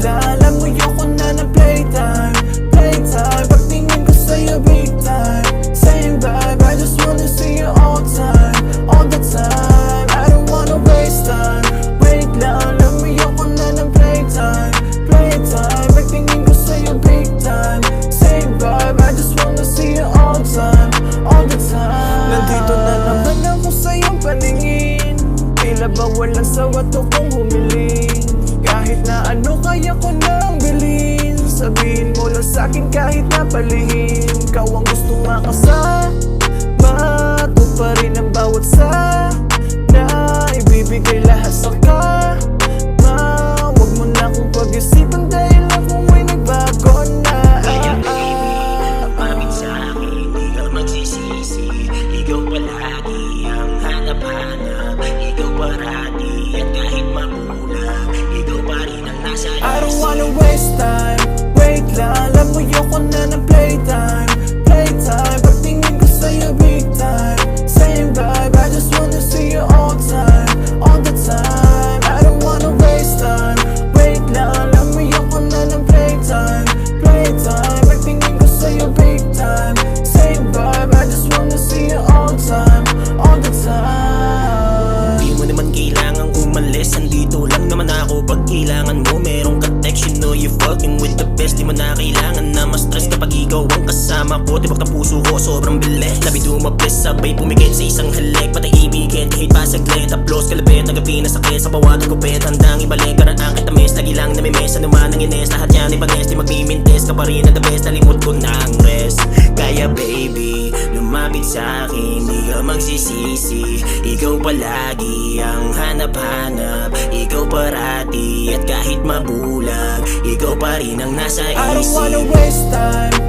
lang, lamuyo ko na ng playtime. Playtime, pagtingin ko sa'yo big time. Same vibe, I just wanna see you all time. All the time, I don't wanna waste time. Wait lang, lamuyo ko na ng playtime. Playtime, pagtingin ko sa'yo big time. Same vibe, I just wanna see you all time. All the time. Nandito na naman ako sa'yong paningin. Tila ba walang sawa to kung humiling. Kahit na ano kaya ko nang bilhin. Sabihin mo lang sa'kin kahit na palihim. Ikaw ang gustong makasama, tuparin ang bawat sa na ibibigay lahat sa kama. Huwag mo na akong pag-isipan dahil ako mo'y nagbago na. Kaya baby, lumapit sa'kin, di ka magsisisi. Ikaw palagi ang hanap-hanap. Ikaw parati at kahit magulang, ikaw pa rin ang nasa isip. I don't wanna waste time. Wait lang, lamuyo ko na ng playtime. Playtime, pagtingin ko sa'yo big time. Same vibe, I just wanna see you all time. All the time, I don't wanna waste time. Wait lang, lamuyo ko na ng playtime. Playtime, pagtingin ko sa'yo big time. Same vibe, I just wanna see you all time. All the time. Di mo naman kailangang umalis, andito lang naman ako pag kailangan mo. Merong ka-text, you know you fucking with the best. Di mo na kailangan na ma-stress kapag ikaw ang kasama ko. Tibok ng puso ko, sobrang bilis. Labi dumapis, sabay pumikit sa isang halik. Patay ibigin, kahit pa saglit. Aplos, kalabit, nagabi na sakit. Sa bawat gupit, handang ibalik. Karaan kita miss, lagi lang namimiss. Ano man ang ines, lahat yan ipanes. Di magmimintis, ka pa rin ang the best. Nalimot ko na ang rest. Kaya baby, lumapit sa'kin, di ka magsisisi. Ikaw palagi ang hanap-hanap. Ikaw parati at kahit mabulag, ikaw pa rin ang nasa I don't isip. wanna waste time.